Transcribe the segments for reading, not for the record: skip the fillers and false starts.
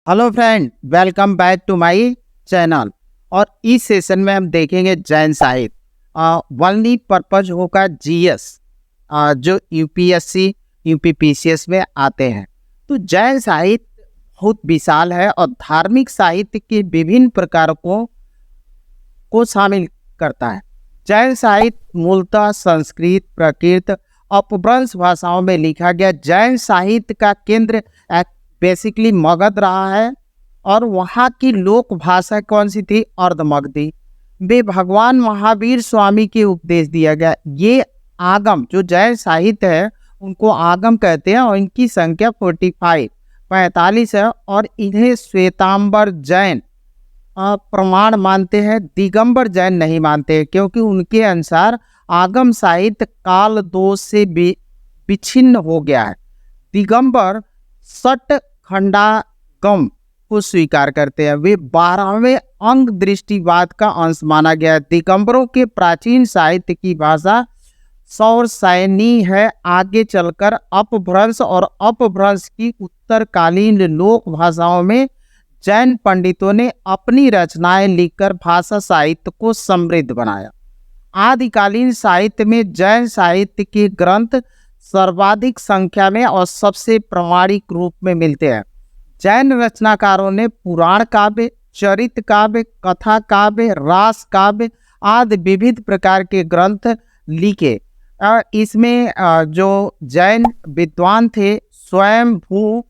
Hello friend, welcome back to my channel. और इस session में हम देखेंगे जैन साहित्य। ओनली पर्पज होगा जीएस, जो यूपीएससी यूपीपीसीएस में आते हैं। तो जैन साहित्य बहुत विशाल है और धार्मिक साहित्य के विभिन्न प्रकारों को शामिल करता है। जैन साहित्य मूलतः संस्कृत, प्राकृत, अपभ्रंश भाषाओं में लिखा गया। जैन साहित्य का केंद्र बेसिकली मगध रहा है और वहाँ की लोक भाषा कौन सी थी? अर्धमगधी। वे भगवान महावीर स्वामी के उपदेश दिया गया। ये आगम जो जैन साहित्य है उनको आगम कहते हैं और इनकी संख्या 45 है और इन्हें श्वेतांबर जैन प्रमाण मानते हैं, दिगंबर जैन नहीं मानते, क्योंकि उनके अनुसार आगम साहित्य काल दोष से विच्छिन्न हो गया है। दिगंबर सट खंडागम को स्वीकार करते हैं। वे 12वें अंग दृष्टिवाद का अंश माना गया है। दिगंबरों के प्राचीन साहित्य की भाषा सौरसैनी है। आगे चलकर अपभ्रंश और अपभ्रंश की उत्तरकालीन लोक भाषाओं में जैन पंडितों ने अपनी रचनाएं लिखकर भाषा साहित्य को समृद्ध बनाया। आदिकालीन साहित्य में जैन साहित्य के ग्रंथ सर्वाधिक संख्या में और सबसे प्रामाणिक रूप में मिलते हैं। जैन रचनाकारों ने पुराण काव्य, चरित काव्य, कथा काव्य, रास काव्य आदि विविध प्रकार के ग्रंथ लिखे। इसमें जो जैन विद्वान थे, स्वयंभू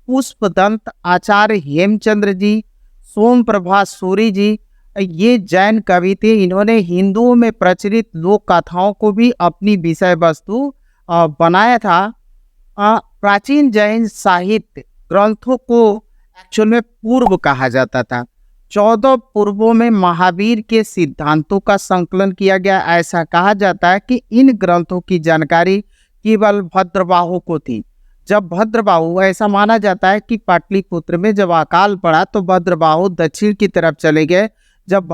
पुष्पदंत, आचार्य हेमचंद्र जी, सोमप्रभा सूरी जी, ये जैन कवि थे। इन्होंने हिंदुओं में प्रचलित लोक कथाओं को भी अपनी विषय वस्तु बनाया था। प्राचीन जैन साहित्य ग्रंथों को एक्चुअल में पूर्व कहा जाता था। 14 पूर्वों में महावीर के सिद्धांतों का संकलन किया गया। ऐसा कहा जाता है कि इन ग्रंथों की जानकारी केवल भद्रबाहु को थी। जब भद्रबाहु, ऐसा माना जाता है कि पाटलिपुत्र में जब अकाल पड़ा तो भद्रबाहु दक्षिण की तरफ चले गए। जब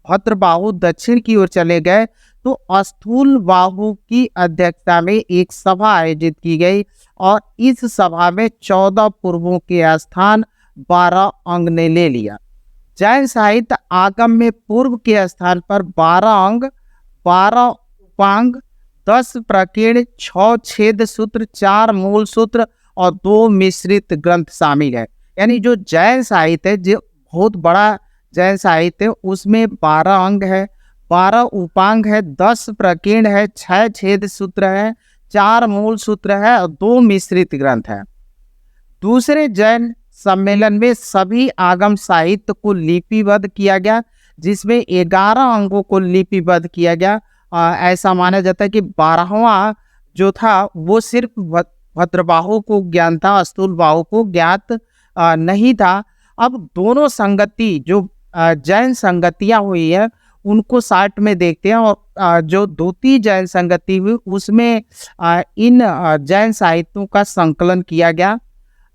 भद्रबाहु दक्षिण की ओर चले गए तो स्थूल बाहु की अध्यक्षता में एक सभा आयोजित की गई और इस सभा में 14 पूर्वों के स्थान 12 अंग ने ले लिया। जैन साहित्य आगम में पूर्व के स्थान पर 12 अंग, 12 उपांग, 10 प्रकीर्ण, 6 छेद सूत्र, 4 मूल सूत्र और 2 मिश्रित ग्रंथ शामिल है। यानी जो जैन साहित्य है, जो बहुत बड़ा जैन साहित्य, उसमें 12 अंग है, 12 उपांग है, 10 प्रकीर्ण है, 6 छेद सूत्र है, 4 मूल सूत्र है और 2 मिश्रित ग्रंथ है। दूसरे जैन सम्मेलन में सभी आगम साहित्य को लिपिबद्ध किया गया, जिसमें 11 अंगों को लिपिबद्ध किया गया। ऐसा माना जाता है कि 12वां जो था वो सिर्फ भद्रबाहु को ज्ञान था, स्थूल बाहु को ज्ञात नहीं था। अब दोनों संगति जो जैन संगतियां हुई है उनको साथ में देखते हैं और जो द्वितीय जैन संगति हुई उसमें इन जैन साहित्यों का संकलन किया गया।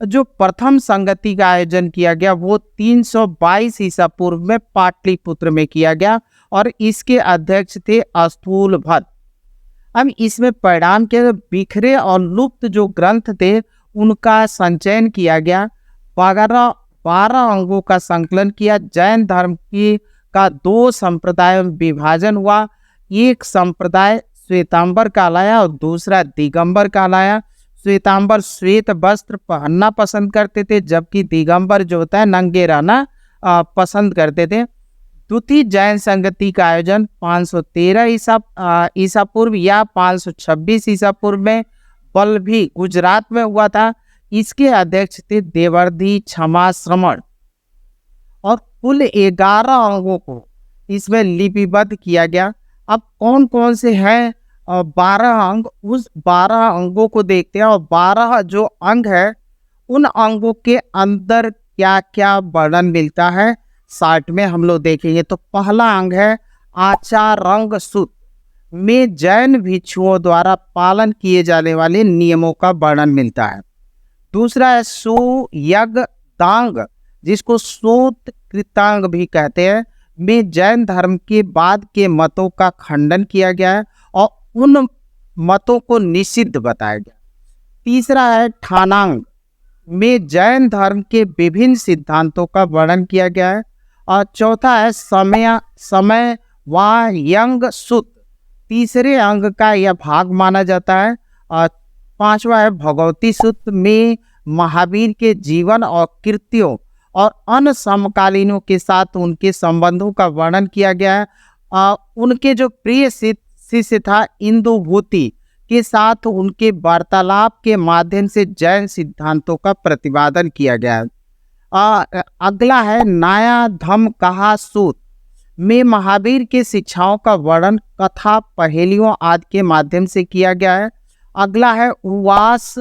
जो प्रथम संगति का आयोजन किया गया वो 322 ईसा पूर्व में पाटलिपुत्र में किया गया और इसके अध्यक्ष थे स्थूल भद्र। अब इसमें परिणाम के बिखरे और लुप्त जो ग्रंथ थे उनका संचयन किया गया। 12 अंगों का संकलन किया। जैन धर्म का 2 संप्रदायों में विभाजन हुआ। एक संप्रदाय श्वेतांबर कहलाया और दूसरा दिगंबर कहलाया। श्वेतांबर श्वेत वस्त्र पहनना पसंद करते थे, जबकि दिगंबर जो होता है नंगे रहना पसंद करते थे। द्वितीय जैन संगति का आयोजन 513 ईसा पूर्व या 526 ईसा पूर्व में बल्लभी गुजरात में हुआ था। इसके अध्यक्ष थे देवर्धि क्षमा श्रमण और कुल 11 अंगों को इसमें लिपिबद्ध किया गया। अब कौन कौन से हैं 12 अंग, उस 12 अंगों को देखते हैं और 12 जो अंग है उन अंगों के अंदर क्या क्या वर्णन मिलता है शार्ट में हम लोग देखेंगे। तो पहला अंग है आचारंग सूत्र में जैन भिक्षुओं द्वारा पालन किए जाने वाले नियमों का वर्णन मिलता है। दूसरा है सुयग दांग, जिसको सूत कृतांग भी कहते हैं, में जैन धर्म के बाद के मतों का खंडन किया गया है और उन मतों को निषिद्ध बताया गया। तीसरा है ठानांग, में जैन धर्म के विभिन्न सिद्धांतों का वर्णन किया गया है। और चौथा है समय व यंग सूत्र, तीसरे अंग का यह भाग माना जाता है। और पांचवा है भगवती सूत्र में महावीर के जीवन और कृत्यों और अन्य समकालीनों के साथ उनके संबंधों का वर्णन किया गया है। उनके जो प्रिय शिष्य था इंदुभूति के साथ उनके वार्तालाप के माध्यम से जैन सिद्धांतों का प्रतिपादन किया गया है। अगला है नया धम्म कहा सूत्र में महावीर के शिक्षाओं का वर्णन कथा पहेलियों आदि के माध्यम से किया गया है। अगला है उवास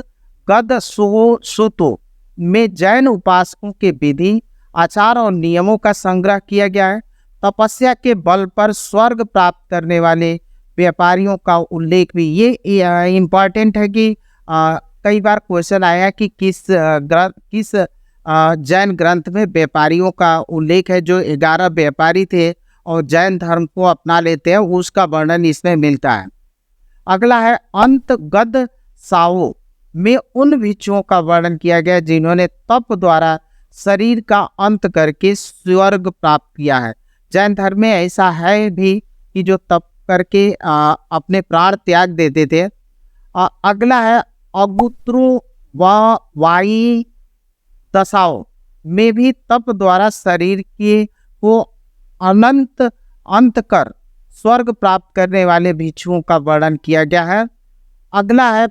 गद सुतो में जैन उपासकों के विधि आचार और नियमों का संग्रह किया गया है। तपस्या के बल पर स्वर्ग प्राप्त करने वाले व्यापारियों का उल्लेख भी, ये इम्पॉर्टेंट है कि कई बार क्वेश्चन आया कि किस जैन ग्रंथ में व्यापारियों का उल्लेख है। जो 11 व्यापारी थे और जैन धर्म को अपना लेते हैं, उसका वर्णन इसमें मिलता है। अगला है अंत गद सावो में उन भिक्षुओं का वर्णन किया गया जिन्होंने तप द्वारा शरीर का अंत करके स्वर्ग प्राप्त किया है। जैन धर्म में ऐसा है भी कि जो तप करके अपने प्राण त्याग देते थे। अगला है अगुत्रु व वाई दशाओं में भी तप द्वारा शरीर के को अनंत अंत कर स्वर्ग प्राप्त करने वाले भिक्षुओं का वर्णन किया गया है। अगला है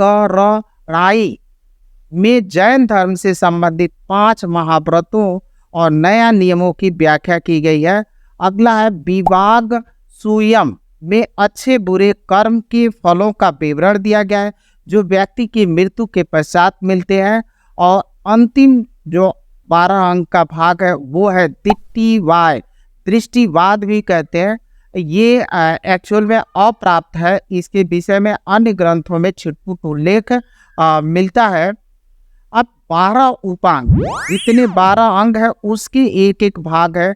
पणवागराई में जैन धर्म से संबंधित 5 महाव्रतों और नया नियमों की व्याख्या की गई है। अगला है विवाग सुयम में अच्छे बुरे कर्म के फलों का विवरण दिया गया है जो व्यक्ति की मृत्यु के पश्चात मिलते हैं। और अंतिम जो 12 अंक का भाग है वो है दिट्टिवाद, दृष्टिवाद भी कहते हैं। ये एक्चुअल में अप्राप्त है। इसके विषय में अन्य ग्रंथों में छिटपुट उल्लेख मिलता है। अब 12 उपांग, जितने 12 अंग है उसके एक एक भाग है।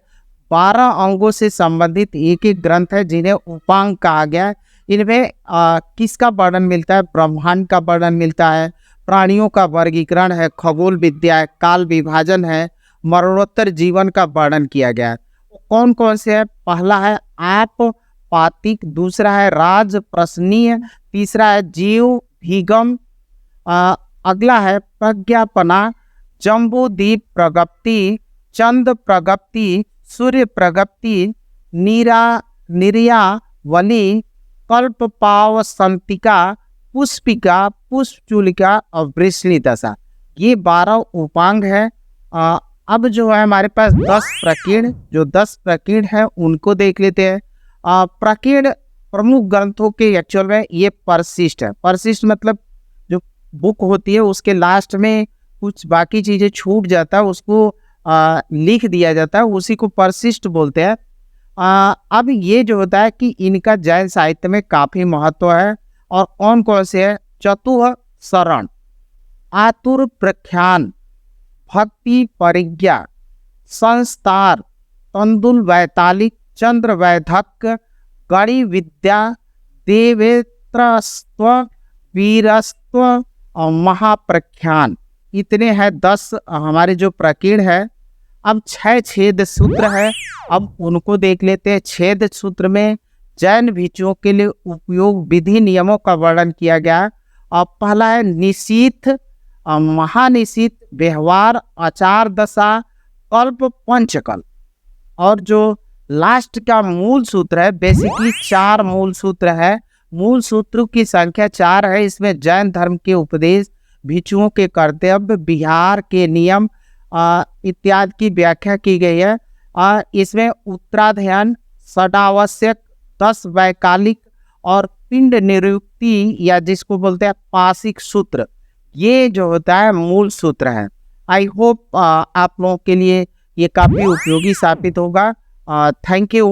12 अंगों से संबंधित एक एक ग्रंथ है जिन्हें उपांग कहा गया है। इनमें किसका वर्णन मिलता है? ब्रह्मांड का वर्णन मिलता है, प्राणियों का वर्गीकरण है, खगोल विद्या है, काल विभाजन है, मरणोत्तर जीवन का वर्णन किया गया है। कौन कौन से है? पहला है आप पातिक, दूसरा है राज प्रश्नीय, तीसरा है जीव भीगम, अगला है प्रज्ञापना, जम्बूदीप प्रगप्ति, चंद प्रगप्ति, सूर्य प्रगप्ति, निर्यावली, कल्पपाव संतिका, पुष्पिका, पुष्पचूलिका और वृष्णि दशा। ये 12 उपांग है। अब जो है हमारे पास 10 प्रकीर्ण, जो 10 प्रकीर्ण है उनको देख लेते हैं। प्रकीर्ण प्रमुख ग्रंथों के एक्चुअल में ये परसिस्ट है। परसिस्ट मतलब जो बुक होती है उसके लास्ट में कुछ बाकी चीज़ें छूट जाता है, उसको लिख दिया जाता है, उसी को परसिस्ट बोलते हैं। अब ये जो होता है कि इनका जैन साहित्य में काफ़ी महत्व है। और कौन कौन से है? चतुः शरण, आतुर प्रख्यान, भक्ति परिज्ञा, संस्तार, तंदुल वैतालिक, चंद्र वैधक, गणि विद्या, देवेत्रस्त्व, वीरस्त्व और महाप्रख्यान। इतने हैं 10 हमारे जो प्रकीर्ण है। अब 6 छेद सूत्र है, अब उनको देख लेते हैं। छेद सूत्र में जैन भिक्षुओं के लिए उपयोग विधि नियमों का वर्णन किया गया है। अब पहला है निशीथ, महानिशीथ, व्यवहार, आचार दशा, कल्प, पंचकल्प। और जो लास्ट का मूल सूत्र है, बेसिकली 4 मूल सूत्र है। मूल सूत्रों की संख्या 4 है। इसमें जैन धर्म के उपदेश, भिक्षुओं के कर्तव्य, विहार के नियम इत्यादि की व्याख्या की गई है। इसमें उत्तराध्ययन, षडावश्यक, 10 वैकालिक और पिंड निरुक्ति या जिसको बोलते हैं पासिक सूत्र, ये जो होता है मूल सूत्र है। आई होप आप लोगों के लिए ये काफ़ी उपयोगी साबित होगा। Thank you.